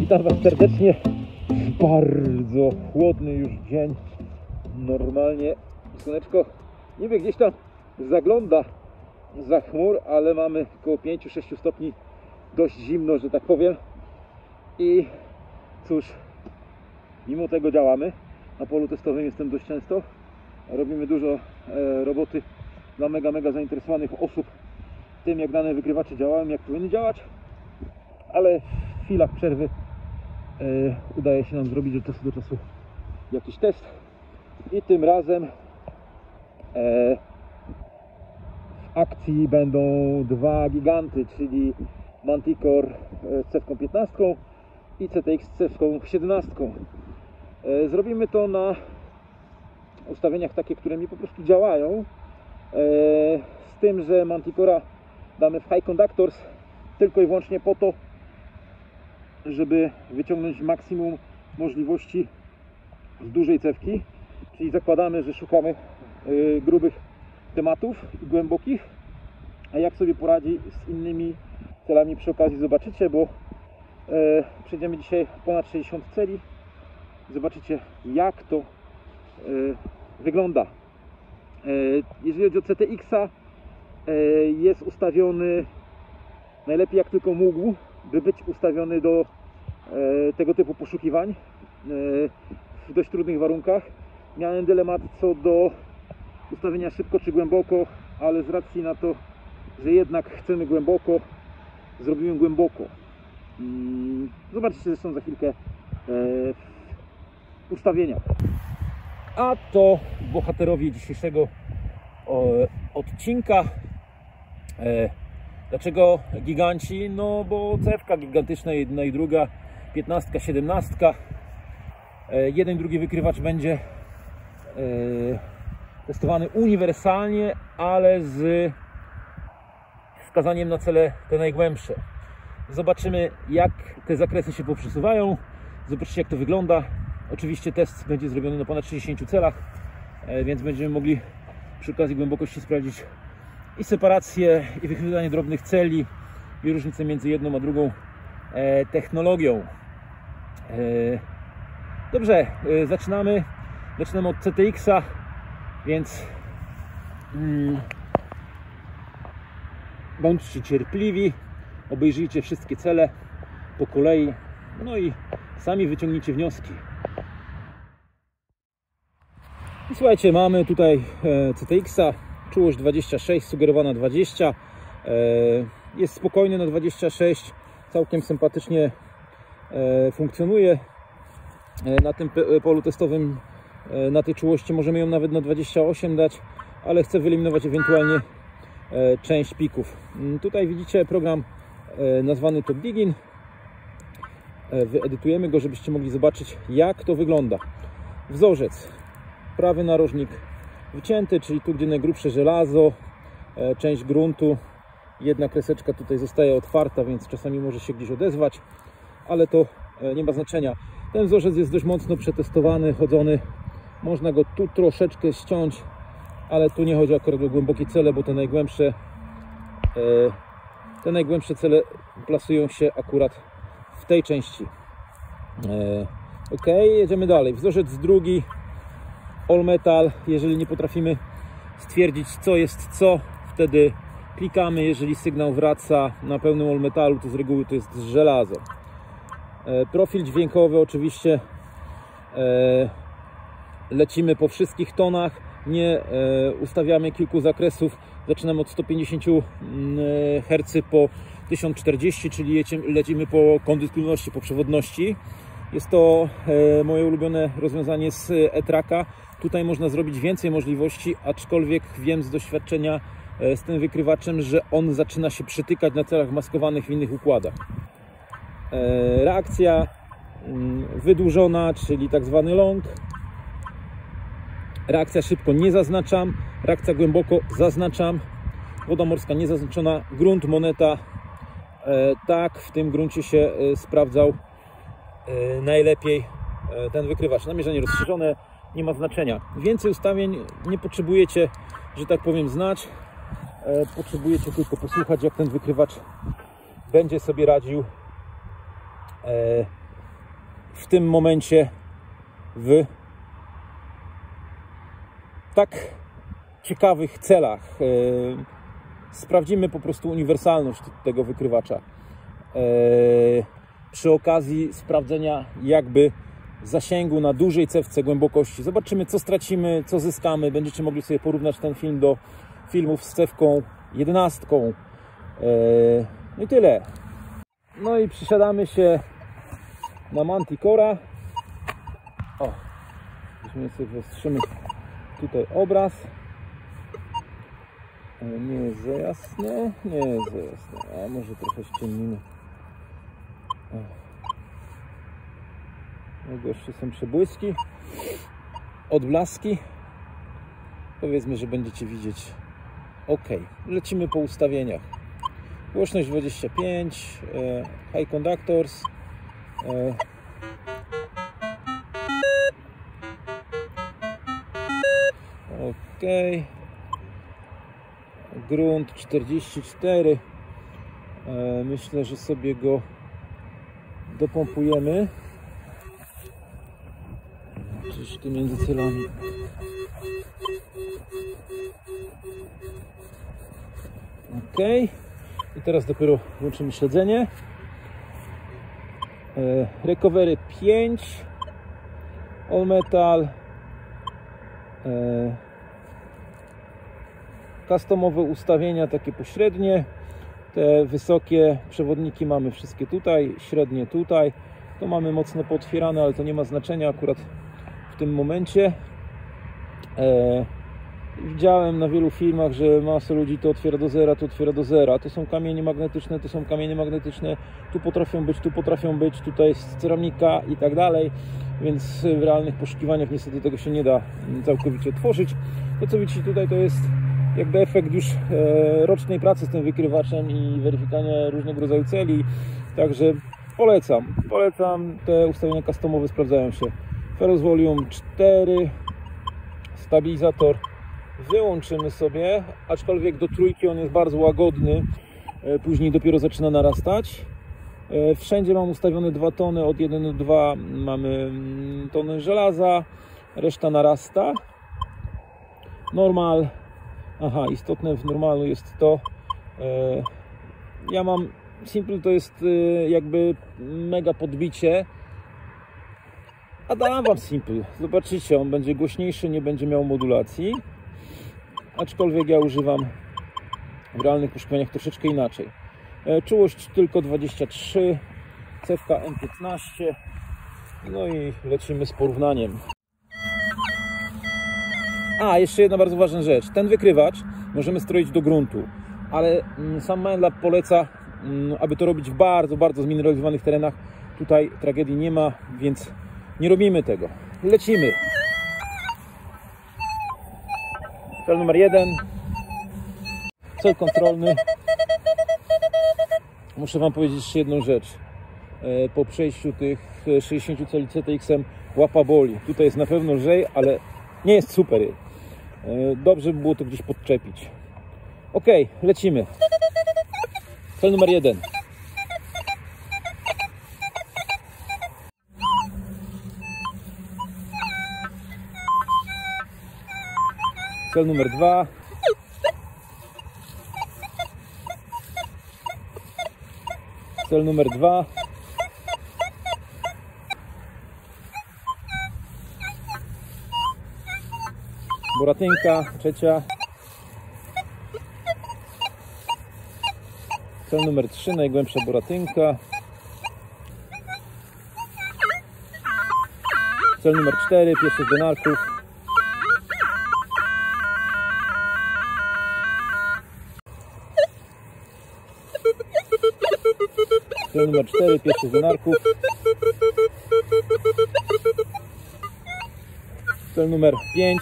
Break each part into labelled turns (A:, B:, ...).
A: Witam Was serdecznie. Bardzo chłodny już dzień. Normalnie słoneczko niby gdzieś tam zagląda za chmur, ale mamy około 5-6 stopni. Dość zimno, że tak powiem. I cóż, mimo tego działamy. Na polu testowym jestem dość często. Robimy dużo roboty dla mega zainteresowanych osób tym, jak dane wykrywacze działają, jak powinny działać. Ale w chwilach przerwy udaje się nam zrobić od czasu do czasu jakiś test. I tym razem w akcji będą dwa giganty, czyli Manticore z cewką 15 i CTX z cewką 17. Zrobimy to na ustawieniach takie, które mi po prostu działają, z tym, że Manticora damy w High Conductors tylko i wyłącznie po to, żeby wyciągnąć maksimum możliwości z dużej cewki, czyli zakładamy, że szukamy grubych tematów i głębokich, a jak sobie poradzi z innymi celami przy okazji zobaczycie, bo przejdziemy dzisiaj ponad 60 celi, zobaczycie, jak to wygląda. Jeżeli chodzi o CTX-a, jest ustawiony najlepiej jak tylko mógł, by być ustawiony do tego typu poszukiwań w dość trudnych warunkach. Miałem dylemat co do ustawienia szybko czy głęboko, ale z racji na to, że jednak chcemy głęboko, zrobiłem głęboko. Zobaczycie zresztą za chwilkę ustawienia. A to bohaterowie dzisiejszego odcinka. Dlaczego giganci? No bo cewka gigantyczna, jedna i druga, 15, 17. Jeden i drugi wykrywacz będzie testowany uniwersalnie, ale z wskazaniem na cele te najgłębsze. Zobaczymy, jak te zakresy się poprzesuwają. Zobaczcie, jak to wygląda. Oczywiście test będzie zrobiony na ponad 60 celach, więc będziemy mogli przy okazji głębokości sprawdzić i separację, i wychwytywanie drobnych celi, i różnicę między jedną a drugą technologią. Dobrze, zaczynamy od CTX-a, więc bądźcie cierpliwi, obejrzyjcie wszystkie cele po kolei, no i sami wyciągnijcie wnioski. I słuchajcie, mamy tutaj CTX-a, czułość 26, sugerowana 20, jest spokojny na 26, całkiem sympatycznie funkcjonuje. Na tym polu testowym, na tej czułości możemy ją nawet na 28 dać, ale chcę wyeliminować ewentualnie część pików. Tutaj widzicie program nazwany Top Digging. Wyedytujemy go, żebyście mogli zobaczyć, jak to wygląda. Wzorzec, prawy narożnik wycięty, czyli tu, gdzie najgrubsze żelazo, część gruntu. Jedna kreseczka tutaj zostaje otwarta, więc czasami może się gdzieś odezwać, ale to nie ma znaczenia. Ten wzorzec jest dość mocno przetestowany, chodzony. Można go tu troszeczkę ściąć, ale tu nie chodzi akurat o głębokie cele, bo te najgłębsze cele plasują się akurat w tej części. Ok, jedziemy dalej. Wzorzec drugi, all metal. Jeżeli nie potrafimy stwierdzić, co jest co, wtedy klikamy. Jeżeli sygnał wraca na pełnym all metalu, to z reguły to jest żelazo. Profil dźwiękowy oczywiście lecimy po wszystkich tonach, nie ustawiamy kilku zakresów, zaczynamy od 150 Hz po 1040, czyli lecimy po kondycyjności, po przewodności. Jest to moje ulubione rozwiązanie z E-Tracka. Tutaj można zrobić więcej możliwości, aczkolwiek wiem z doświadczenia z tym wykrywaczem, że on zaczyna się przytykać na celach maskowanych w innych układach. Reakcja wydłużona, czyli tak zwany long. Reakcja szybko nie zaznaczam, reakcja głęboko zaznaczam. Woda morska niezaznaczona, grunt, moneta. Tak, w tym gruncie się sprawdzał najlepiej ten wykrywacz. Namierzenie rozszerzone, nie ma znaczenia. Więcej ustawień nie potrzebujecie, że tak powiem, znać. Potrzebujecie tylko posłuchać, jak ten wykrywacz będzie sobie radził w tym momencie w tak ciekawych celach. Sprawdzimy po prostu uniwersalność tego wykrywacza. Przy okazji sprawdzenia jakby zasięgu na dużej cewce głębokości. Zobaczymy, co stracimy, co zyskamy. Będziecie mogli sobie porównać ten film do filmów z cewką 11. No i tyle. No i przysiadamy się na Manticora. O, weźmy sobie, wyostrzymy tutaj obraz. Nie jest za jasne, nie jest za jasne, a może trochę ściemnimy. Jeszcze są przebłyski, odblaski. Powiedzmy, że będziecie widzieć. Ok, lecimy po ustawieniach. Głośność 25, high conductors, ok, grunt 44. Myślę, że sobie go dopompujemy gdzieś tu między celami. Ok, i teraz dopiero włączymy śledzenie. Recovery 5, all metal, customowe ustawienia takie pośrednie. Te wysokie przewodniki mamy wszystkie tutaj, średnie tutaj. To mamy mocno pootwierane, ale to nie ma znaczenia akurat w tym momencie. Widziałem na wielu filmach, że masa ludzi to otwiera do zera, to otwiera do zera. To są kamienie magnetyczne, to są kamienie magnetyczne. Tu potrafią być, tutaj jest ceramika i tak dalej. Więc w realnych poszukiwaniach niestety tego się nie da całkowicie otworzyć. To, co widzicie tutaj, to jest jakby efekt już rocznej pracy z tym wykrywaczem i weryfikowania różnego rodzaju celi. Także polecam, te ustawienia customowe sprawdzają się. Ferrous Volume 4, stabilizator wyłączymy sobie, aczkolwiek do trójki on jest bardzo łagodny, później dopiero zaczyna narastać. Wszędzie mam ustawione 2 tony, od 1 do 2 mamy tony żelaza, reszta narasta. Normal. Aha, istotne w normalu jest to, ja mam simple, to jest jakby mega podbicie, a dam wam simple, zobaczycie, on będzie głośniejszy, nie będzie miał modulacji, aczkolwiek ja używam w realnych poszukiwaniach troszeczkę inaczej. Czułość tylko 23, cewka M15, no i lecimy z porównaniem. A, jeszcze jedna bardzo ważna rzecz. Ten wykrywacz możemy stroić do gruntu, ale sam Mindlab poleca, aby to robić w bardzo, bardzo zmineralizowanych terenach. Tutaj tragedii nie ma, więc nie robimy tego. Lecimy. Cel numer 1. Cel kontrolny. Muszę wam powiedzieć jeszcze jedną rzecz. Po przejściu tych 60 celi CTX-em łapa boli. Tutaj jest na pewno lżej, ale nie jest super. Dobrze by było to gdzieś podczepić. Ok, lecimy. Cel numer 1. Cel numer 2. Cel numer 2. Boratynka, trzecia. Cel numer 3, najgłębsza boratynka. Cel numer 4, pierwszy z denarków. Cel numer 4, pierwszy z denarków. Cel numer 5.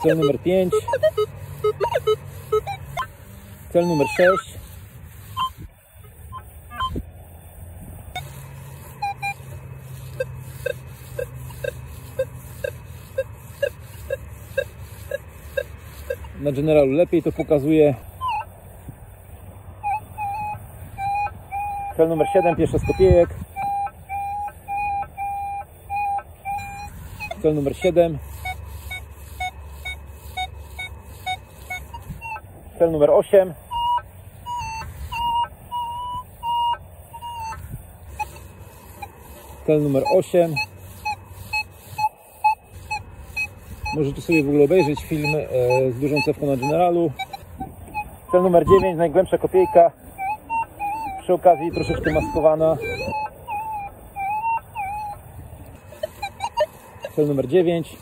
A: Cel numer 5. Cel numer 6. Na Generalu lepiej to pokazuje. Cel numer 7, pierwsza z kopiejek. Cel numer 7. Cel numer 8. Cel numer 8. Możecie sobie w ogóle obejrzeć film z dużą cewką na Generalu. Cel numer 9, najgłębsza kopiejka. Przy okazji troszeczkę maskowana. Cel numer 9.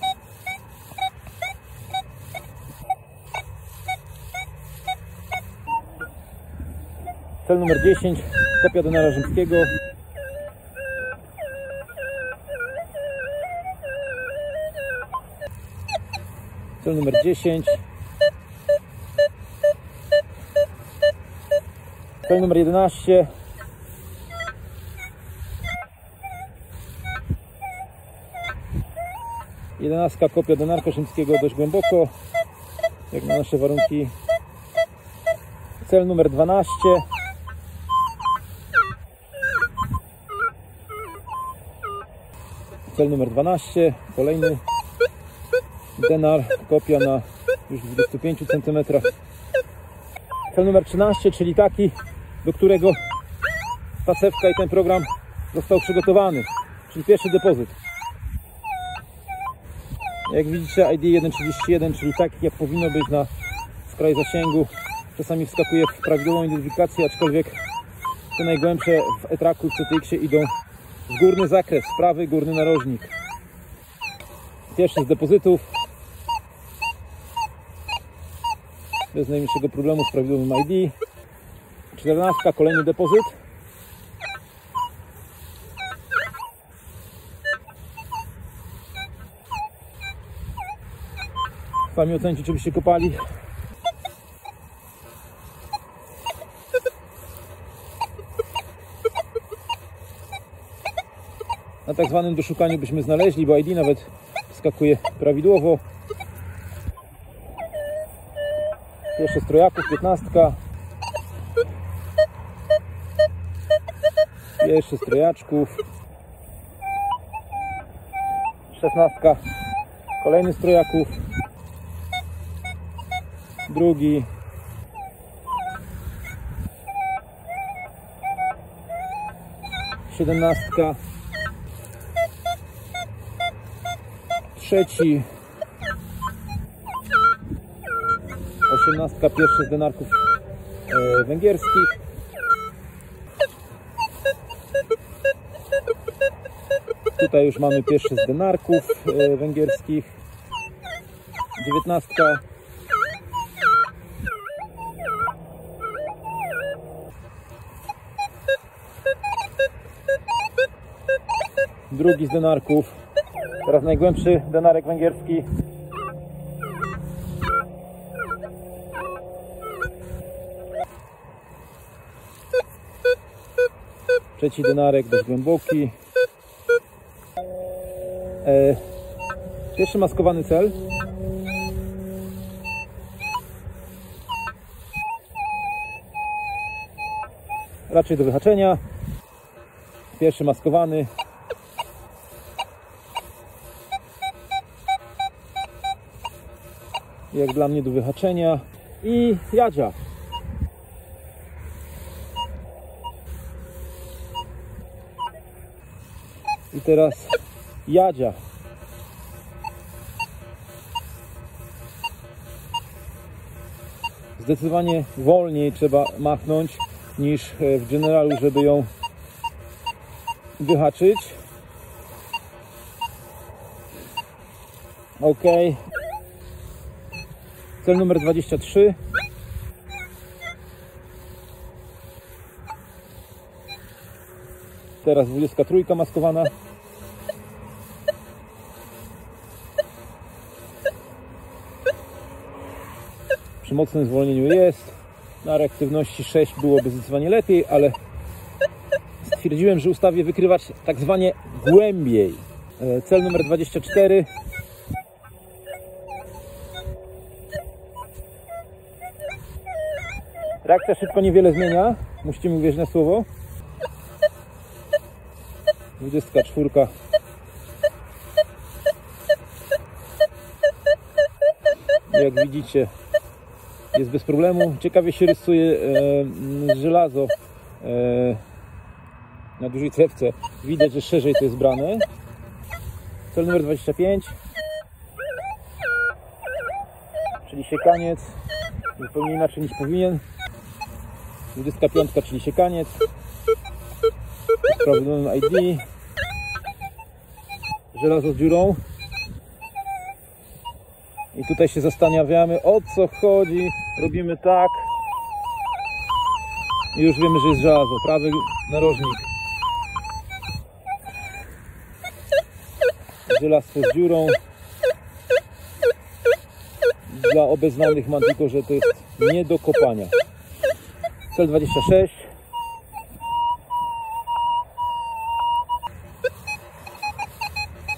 A: Cel numer 10, kopia denara rzymskiego. Cel numer 10. Cel numer 11. Jedenastka, kopia denarka rzymskiego dość głęboko, jak na nasze warunki. Cel numer 12. Cel numer 12, kolejny denar, kopia na już 25 cm. Cel numer 13, czyli taki, do którego ta cewka i ten program został przygotowany, czyli pierwszy depozyt. Jak widzicie, ID 1.31, czyli tak jak powinno być na skraju zasięgu. Czasami wskakuje w prawidłową identyfikację, aczkolwiek te najgłębsze w E-Tracku i CTX-ie idą w górny zakres, prawy górny narożnik. Pierwszy z depozytów. Bez najmniejszego problemu z prawidłowym ID. 14, kolejny depozyt. Sami ocencie, czy byście kopali. Na tak zwanym doszukaniu byśmy znaleźli, bo ID nawet wskakuje prawidłowo. Pierwszy z trojaków, 15. Pierwszy z trojaczków. 16. Kolejny z trojaków. Drugi. Siedemnastka. Trzeci. 18, pierwszy z denarków węgierskich. Tutaj już mamy pierwszy z denarków węgierskich. 19. Drugi z denarków. Teraz najgłębszy denarek węgierski. Trzeci denarek, dość głęboki. Pierwszy maskowany cel. Raczej do wyhaczenia. Pierwszy maskowany. Jak dla mnie do wyhaczenia. I jadzia. I teraz jadzia. Zdecydowanie wolniej trzeba machnąć niż w Generalu, żeby ją wyhaczyć. Ok. Cel numer 23. Teraz 23 maskowana. Przy mocnym zwolnieniu jest. Na reaktywności 6 byłoby zdecydowanie lepiej, ale stwierdziłem, że ustawię wykrywać tak zwanie głębiej. Cel numer 24. Reakcja szybko niewiele zmienia. Musicie mi uwierzyć na słowo. 24. Jak widzicie, jest bez problemu. Ciekawie się rysuje żelazo na dużej cewce. Widać, że szerzej to jest brane. Cel numer 25. Czyli siekaniec. Zupełnie inaczej niż powinien. 25, czyli siekaniec. Sprawdzony ID. Żelazo z dziurą. I tutaj się zastanawiamy, o co chodzi. Robimy tak. I już wiemy, że jest żelazo. Prawy narożnik. Żelastwo z dziurą. Dla obeznanych Manticore, że to jest nie do kopania. Cel 26.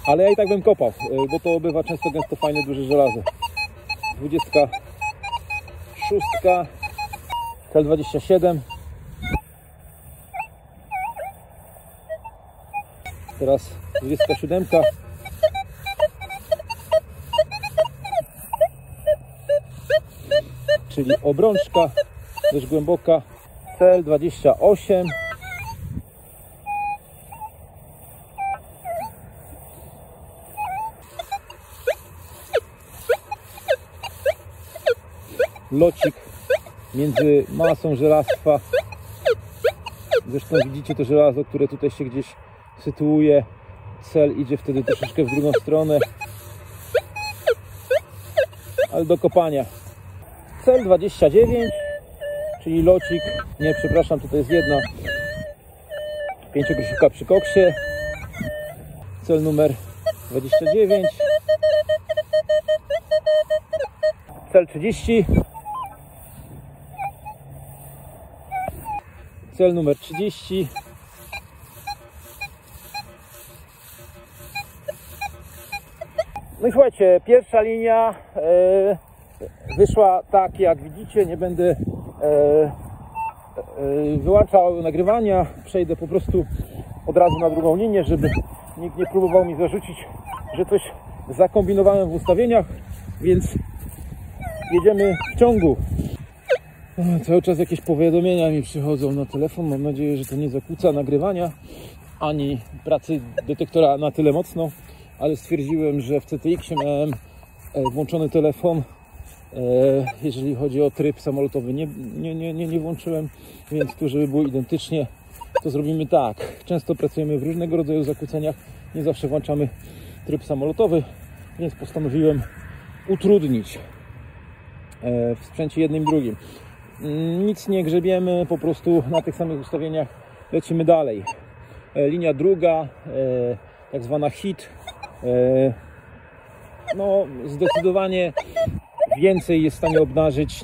A: Ale ja i tak bym kopał, bo to bywa często gęsto fajne, duże żelazo. 26. Cel 27. Teraz 27. Czyli obrączka dość głęboka. Cel 28. Locik między masą żelastwa. Zresztą widzicie to żelazo, które tutaj się gdzieś sytuuje. Cel idzie wtedy troszeczkę w drugą stronę, ale do kopania. Cel 29, czyli locik, nie, przepraszam, tutaj jest jedna 5-groszówka przy koksie. Cel numer 29. Cel 30. Cel numer 30. No i słuchajcie, pierwsza linia wyszła tak, jak widzicie. Nie będę wyłączał nagrywania. Przejdę po prostu od razu na drugą linię, żeby nikt nie próbował mi zarzucić, że coś zakombinowałem w ustawieniach, więc jedziemy w ciągu. Cały czas jakieś powiadomienia mi przychodzą na telefon. Mam nadzieję, że to nie zakłóca nagrywania ani pracy detektora na tyle mocno, ale stwierdziłem, że w CTX miałem włączony telefon. Jeżeli chodzi o tryb samolotowy, nie włączyłem, więc tu, żeby było identycznie, to zrobimy tak. Często pracujemy w różnego rodzaju zakłóceniach, nie zawsze włączamy tryb samolotowy, więc postanowiłem utrudnić w sprzęcie jednym i drugim. Nic nie grzebiemy, po prostu na tych samych ustawieniach lecimy dalej. Linia druga, tak zwana hit. No, zdecydowanie więcej jest w stanie obnażyć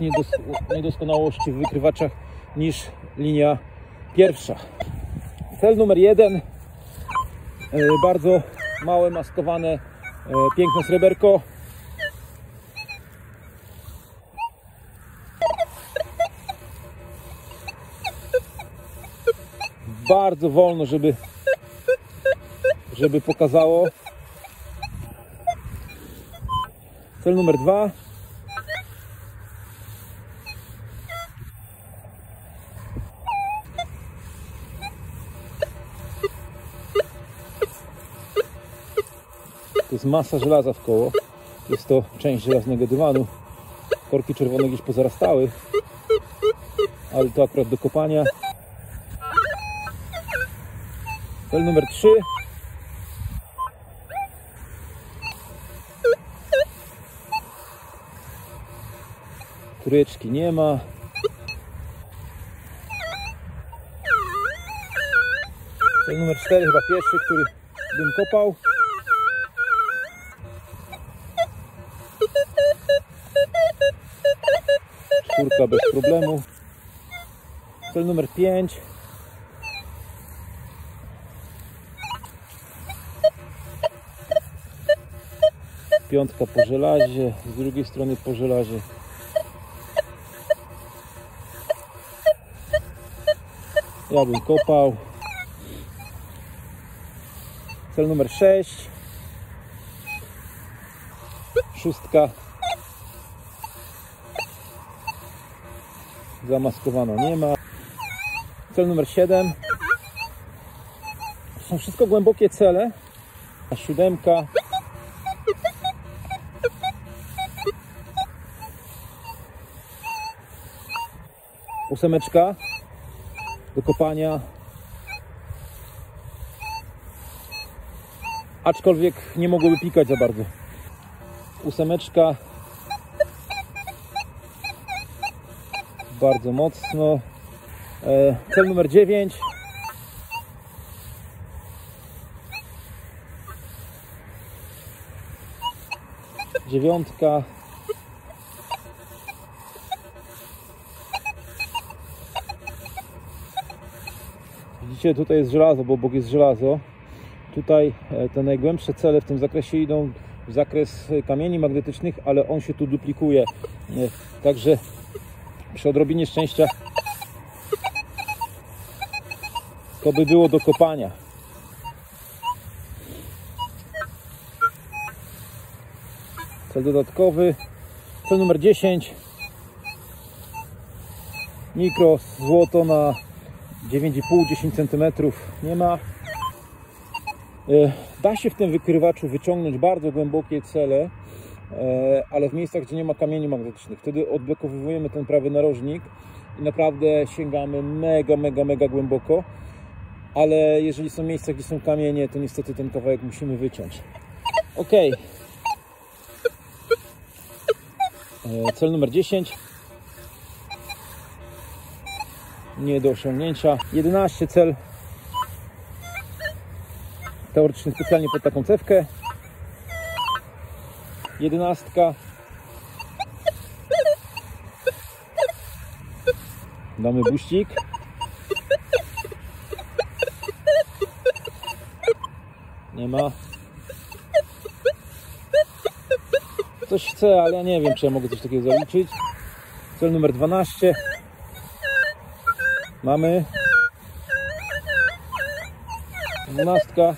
A: niedoskonałości w wykrywaczach niż linia pierwsza. Cel numer 1. Bardzo małe, maskowane, piękne sreberko. Bardzo wolno, żeby pokazało. Cel numer 2. To jest masa żelaza w koło. Jest to część żelaznego dywanu. Korki czerwone gdzieś pozarastały, ale to akurat do kopania. Cel numer 3. Tureczki nie ma. Cel numer 4, chyba pierwszy, który bym kopał. Czwórka bez problemu. Cel numer 5. Piątka po żelazie, z drugiej strony po żelazie. ja bym kopał. Cel numer 6. Szóstka. Zamaskowano nie ma. Cel numer 7. Są wszystko głębokie cele. 7. Ósemeczka do kopania. Aczkolwiek nie mogłoby pikać za bardzo. Ósemeczka. Bardzo mocno. Cel numer 9. Dziewiątka. Widzicie, tutaj jest żelazo, bo obok jest żelazo. Tutaj te najgłębsze cele w tym zakresie idą w zakres kamieni magnetycznych, ale on się tu duplikuje. Także przy odrobinie szczęścia to by było do kopania. Cel dodatkowy. Cel numer 10. Mikro złoto na 9,5-10 cm. Nie ma. Da się w tym wykrywaczu wyciągnąć bardzo głębokie cele, ale w miejscach, gdzie nie ma kamieni magnetycznych. Wtedy odblokowujemy ten prawy narożnik i naprawdę sięgamy mega głęboko. Ale jeżeli są miejsca, gdzie są kamienie, to niestety ten kawałek musimy wyciąć. Ok. Cel numer 10. Nie do osiągnięcia. 11. Cel teoretyczny specjalnie pod taką cewkę. 11. Damy buścik. Nie ma. Coś chcę, ale ja nie wiem, czy ja mogę coś takiego zaliczyć. Cel numer 12. Mamy. 12.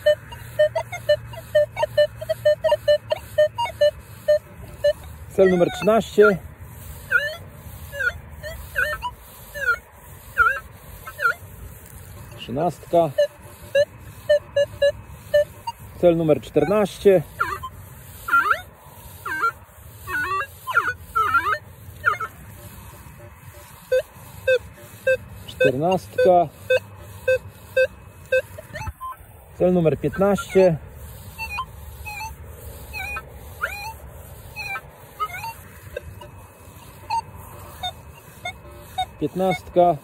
A: Cel numer 13. Trzynastka. Cel numer 14. Czternastka. Cel numer 15. Piętnastka.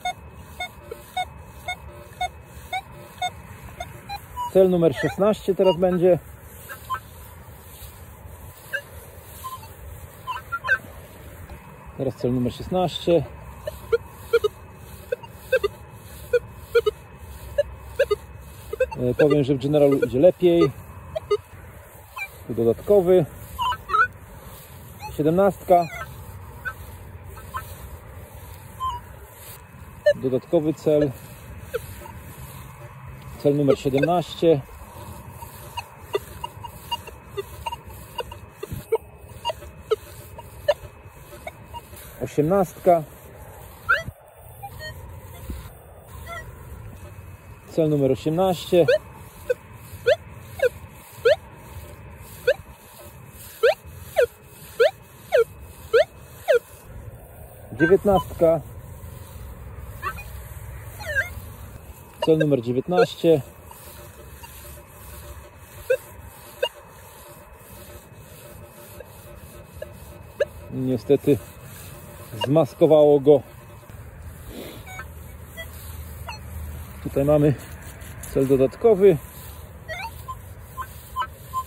A: Cel numer 16 teraz będzie. Teraz cel numer 16. Powiem, że w Generalu idzie lepiej. Tu dodatkowy. 17. Dodatkowy cel. Cel numer 17. Osiemnastka. Cel numer 18. Dziewiętnastka. Cel numer 19. Niestety zmaskowało go. Tutaj mamy cel dodatkowy.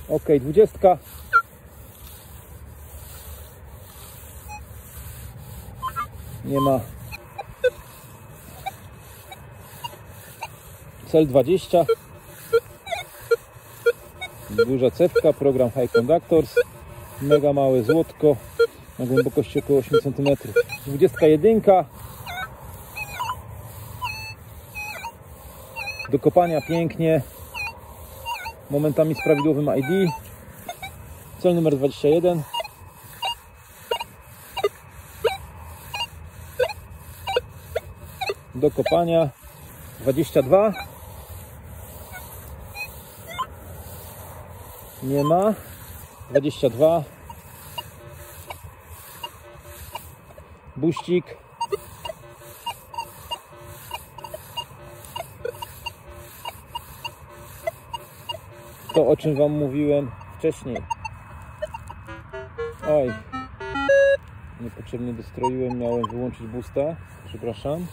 A: Ok, 20. Nie ma. Cel 20. Duża cewka, program High Conductors. Mega małe złotko na głębokości około 8 cm. 21. Do kopania pięknie, momentami z prawidłowym ID. Cel numer 21. Do kopania 22. Nie ma. 22. Buścik. To, o czym Wam mówiłem wcześniej. Oj, niepotrzebnie dostroiłem, miałem wyłączyć boosta, przepraszam.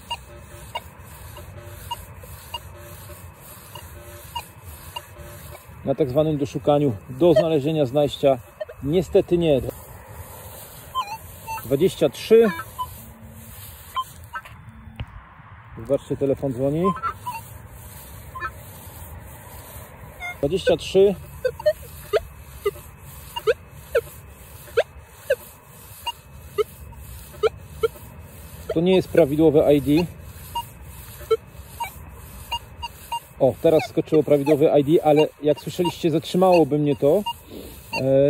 A: Na tak zwanym doszukaniu do znalezienia znajścia niestety nie. 23. Zobaczcie, telefon dzwoni. 23. To nie jest prawidłowe ID. O, teraz skoczyło prawidłowe ID, ale jak słyszeliście, zatrzymałoby mnie to.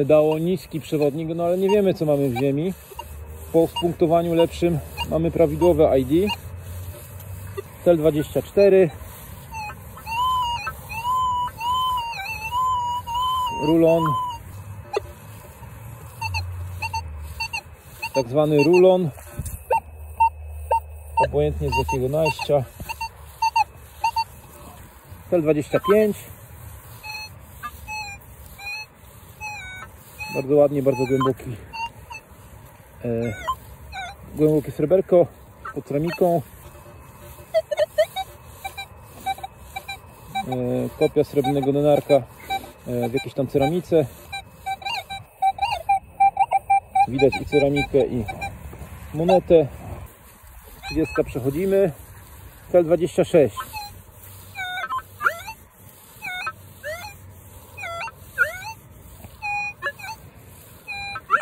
A: Dało niski przewodnik, no ale nie wiemy, co mamy w ziemi. Po spunktowaniu lepszym mamy prawidłowe ID. Cel 24. Rulon. Tak zwany rulon. Obojętnie z jakiego najścia. Cel 25. Bardzo ładnie, bardzo głęboki. Głębokie sreberko pod ceramiką. Kopia srebrnego denarka w jakiejś tam ceramice. Widać i ceramikę, i monetę. 30 przechodzimy. Cel 26.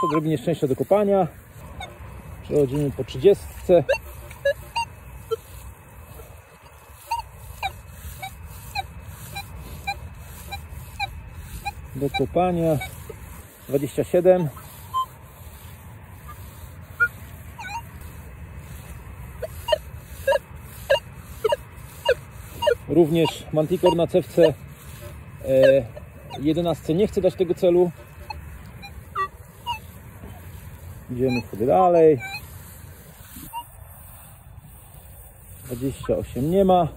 A: Odrobinie szczęścia do kopania. Przechodzimy po 30. Do kopania 27. Również Manticore na cewce 11 nie chce dać tego celu. Idziemy sobie dalej. 28 nie ma.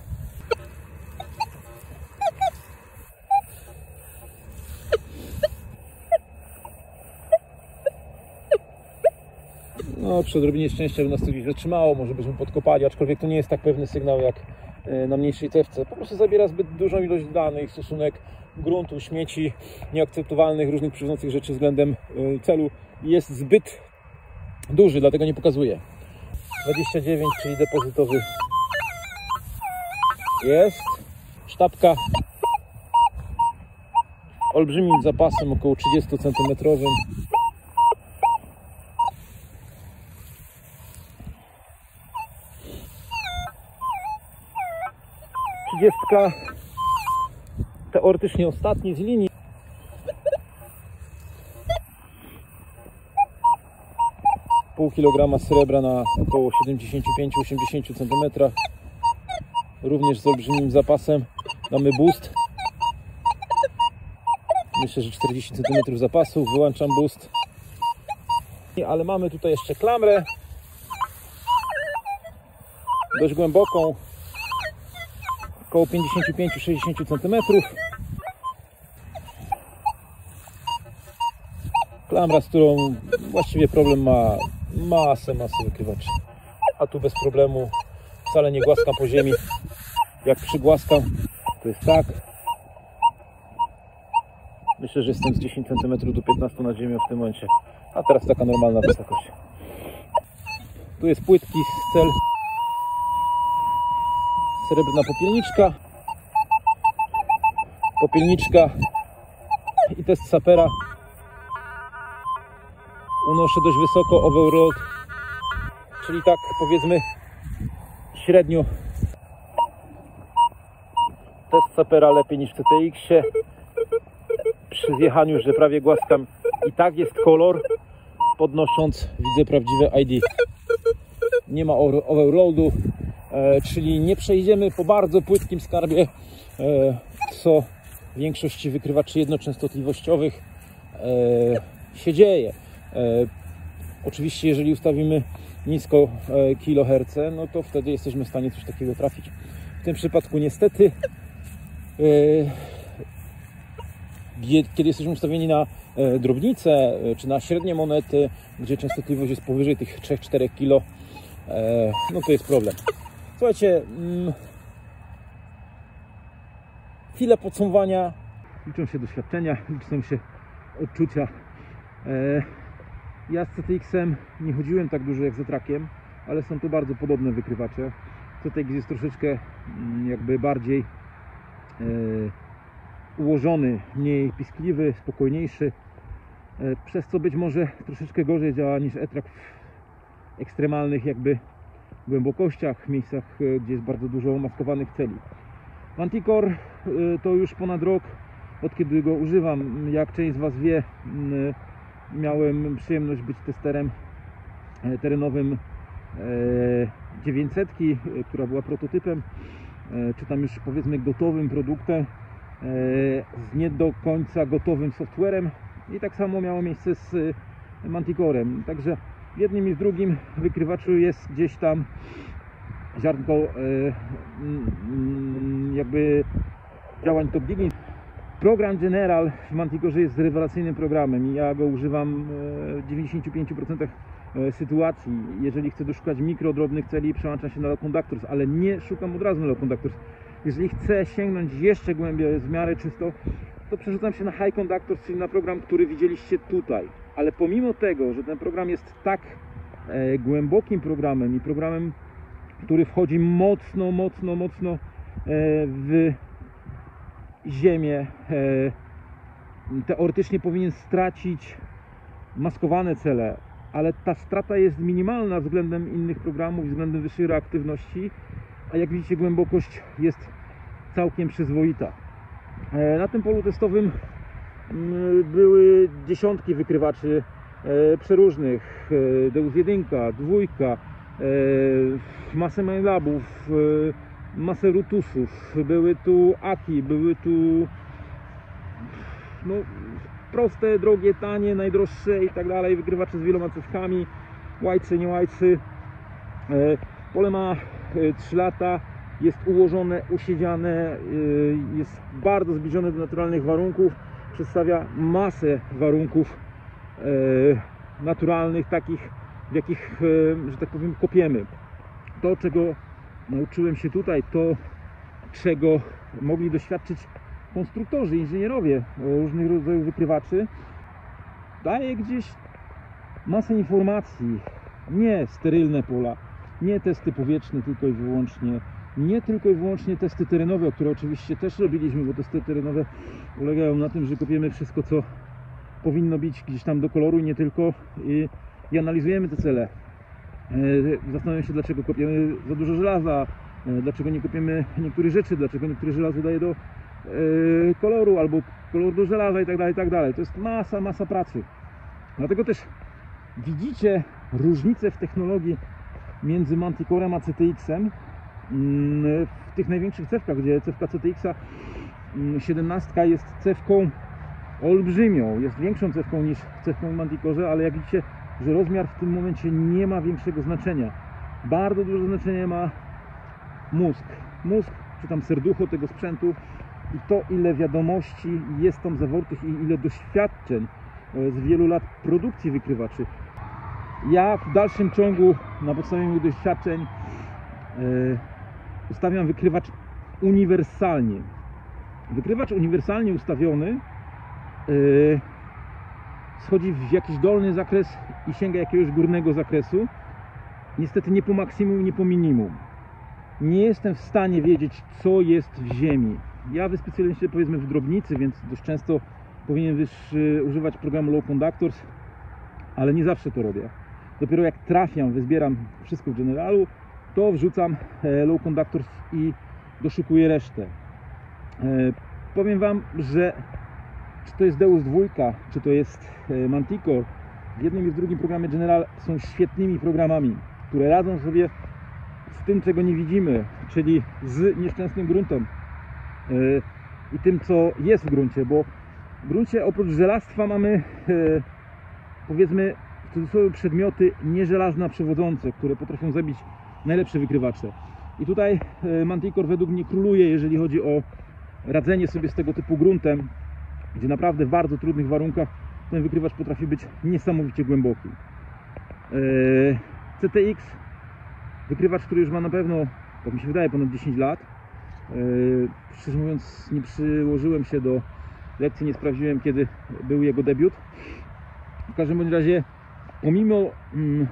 A: No, przy odrobinie szczęścia by nas to gdzieś zatrzymało, może byśmy podkopali, aczkolwiek to nie jest tak pewny sygnał jak na mniejszej cewce. Po prostu zabiera zbyt dużą ilość danych, stosunek gruntu, śmieci, nieakceptowalnych, różnych krzywdzących rzeczy względem celu jest zbyt duży, dlatego nie pokazuje. 29, czyli depozytowy jest. Sztabka olbrzymim zapasem, około 30 cm. Teoretycznie ostatni z linii. Pół kilograma srebra na około 75-80 cm. Również z olbrzymim zapasem. Damy boost. Myślę, że 40 cm zapasu. Wyłączam boost. Ale mamy tutaj jeszcze klamrę. Dość głęboką. Około 55-60 cm. Klamra, z którą właściwie problem ma masę wykrywaczy. A tu bez problemu, wcale nie głaskam po ziemi. Jak przygłaskam, to jest tak. Myślę, że jestem z 10 cm do 15 nad ziemią w tym momencie. A teraz taka normalna wysokość. Tu jest płytki cel. Srebrna popielniczka. Popielniczka i test sapera. Unoszę dość wysoko overload, czyli tak powiedzmy średnio test Sapera lepiej niż w CTX-ie. Przy zjechaniu, że prawie głaskam, i tak jest kolor. Podnosząc, widzę prawdziwe ID. Nie ma overloadu, czyli nie przejdziemy po bardzo płytkim skarbie, co w większości wykrywaczy jednoczęstotliwościowych się dzieje. Oczywiście, jeżeli ustawimy nisko kHz, no to wtedy jesteśmy w stanie coś takiego trafić. W tym przypadku niestety, kiedy jesteśmy ustawieni na drobnice czy na średnie monety, gdzie częstotliwość jest powyżej tych 3-4 kg, no to jest problem. Słuchajcie, chwilę podsumowania. Liczą się doświadczenia, liczą się odczucia. Ja z CTX-em nie chodziłem tak dużo jak z E-Trackiem, ale są to bardzo podobne wykrywacze. CTX jest troszeczkę jakby bardziej ułożony, mniej piskliwy, spokojniejszy, przez co być może troszeczkę gorzej działa niż E-Track w ekstremalnych jakby głębokościach, miejscach, gdzie jest bardzo dużo maskowanych celi. Manticore to już ponad rok, od kiedy go używam. Jak część z Was wie, miałem przyjemność być testerem terenowym 900, która była prototypem, czy tam już powiedzmy gotowym produktem, z nie do końca gotowym softwarem, i tak samo miało miejsce z Manticorem. Także w jednym i w drugim wykrywaczu jest gdzieś tam ziarnko jakby działań top digging. Program General w Manticorze jest rewelacyjnym programem i ja go używam w 95% sytuacji. Jeżeli chcę doszukać mikro, drobnych celi, przełączam się na Low Conductors, ale nie szukam od razu na Low Conductors. Jeżeli chcę sięgnąć jeszcze głębiej, w miarę czysto, to przerzucam się na High Conductors, czyli na program, który widzieliście tutaj. Ale pomimo tego, że ten program jest tak głębokim programem i programem, który wchodzi mocno w ziemię, teoretycznie powinien stracić maskowane cele, ale ta strata jest minimalna względem innych programów, względem wyższej reaktywności, a jak widzicie, głębokość jest całkiem przyzwoita. Na tym polu testowym były dziesiątki wykrywaczy przeróżnych, Deus 1, 2, masę Minelabów, masę Rutusów, były tu Aki, były tu no, proste, drogie, tanie, najdroższe i tak dalej, wykrywacze z wieloma cewkami, łajcy, nie łajcy. Pole ma 3 lata, jest ułożone, usiedziane, jest bardzo zbliżone do naturalnych warunków, przedstawia masę warunków naturalnych, takich, w jakich, że tak powiem, kopiemy. To, czego nauczyłem się tutaj, to, czego mogli doświadczyć konstruktorzy, inżynierowie różnych rodzajów wykrywaczy, daje gdzieś masę informacji. Nie sterylne pola, nie testy powietrzne tylko i wyłącznie, nie tylko i wyłącznie testy terenowe, które oczywiście też robiliśmy, bo testy terenowe polegają na tym, że kopiemy wszystko, co powinno być gdzieś tam do koloru i nie tylko, i analizujemy te cele. Zastanawiam się, dlaczego kopiemy za dużo żelaza, dlaczego nie kopiemy niektórych rzeczy, dlaczego niektóre żelazo daje do koloru, albo kolor do żelaza i tak dalej. To jest masa pracy. Dlatego też widzicie różnicę w technologii między Manticorem a CTX-em w tych największych cewkach, gdzie cewka CTX-a 17 jest cewką olbrzymią, jest większą cewką niż cewką w Manticorze, ale jak widzicie, że rozmiar w tym momencie nie ma większego znaczenia. Bardzo duże znaczenie ma mózg, czy tam serducho tego sprzętu i to, ile wiadomości jest tam zawartych i ile doświadczeń z wielu lat produkcji wykrywaczy. Ja w dalszym ciągu na podstawie moich doświadczeń ustawiam wykrywacz uniwersalnie. Wykrywacz uniwersalnie ustawiony schodzi w jakiś dolny zakres i sięga jakiegoś górnego zakresu. Niestety nie po maksimum, nie po minimum. Nie jestem w stanie wiedzieć, co jest w ziemi. Ja wyspecjalizuję się powiedzmy w drobnicy, więc dość często powinien używać programu Low Conductors, ale nie zawsze to robię. Dopiero jak trafiam, wyzbieram wszystko w generalu, to wrzucam Low Conductors i doszukuję resztę. Powiem Wam, że czy to jest Deus 2, czy to jest Manticore, w jednym i w drugim programie General są świetnymi programami, które radzą sobie z tym, czego nie widzimy, czyli z nieszczęsnym gruntem i tym, co jest w gruncie, bo w gruncie oprócz żelastwa mamy powiedzmy w cudzysłowie przedmioty nieżelazna przewodzące, które potrafią zabić najlepsze wykrywacze. I tutaj Manticore według mnie króluje, jeżeli chodzi o radzenie sobie z tego typu gruntem, gdzie naprawdę w bardzo trudnych warunkach ten wykrywacz potrafi być niesamowicie głęboki. CTX, wykrywacz, który już ma na pewno, tak mi się wydaje, ponad 10 lat. Szczerze mówiąc, nie przyłożyłem się do lekcji, nie sprawdziłem, kiedy był jego debiut. W każdym bądź razie, pomimo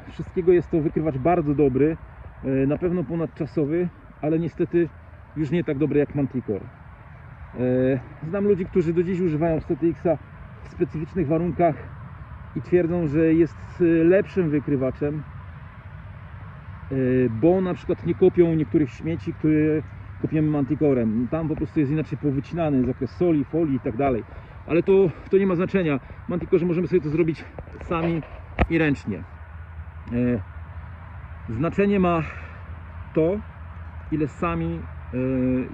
A: wszystkiego jest to wykrywacz bardzo dobry, na pewno ponadczasowy, ale niestety już nie tak dobry jak Manticore. Znam ludzi, którzy do dziś używają CTX-a w specyficznych warunkach i twierdzą, że jest lepszym wykrywaczem, bo na przykład nie kopią niektórych śmieci, które kopiemy Manticorem. Tam po prostu jest inaczej powycinany zakres soli, folii i tak dalej. Ale to nie ma znaczenia. W Manticorze możemy sobie to zrobić sami i ręcznie. Znaczenie ma to, ile sami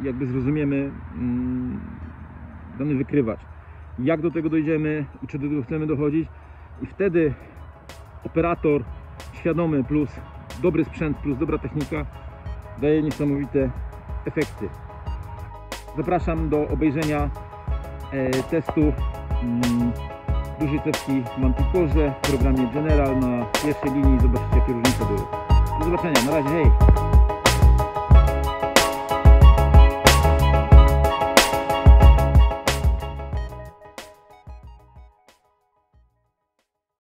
A: jakby zrozumiemy dany wykrywacz. Jak do tego dojdziemy i czy do tego chcemy dochodzić. I wtedy operator świadomy plus dobry sprzęt plus dobra technika daje niesamowite efekty. Zapraszam do obejrzenia testu dużej cewki w Manticorze w programie General na pierwszej linii. Zobaczycie, jakie różnice były. Do zobaczenia, na razie, hej!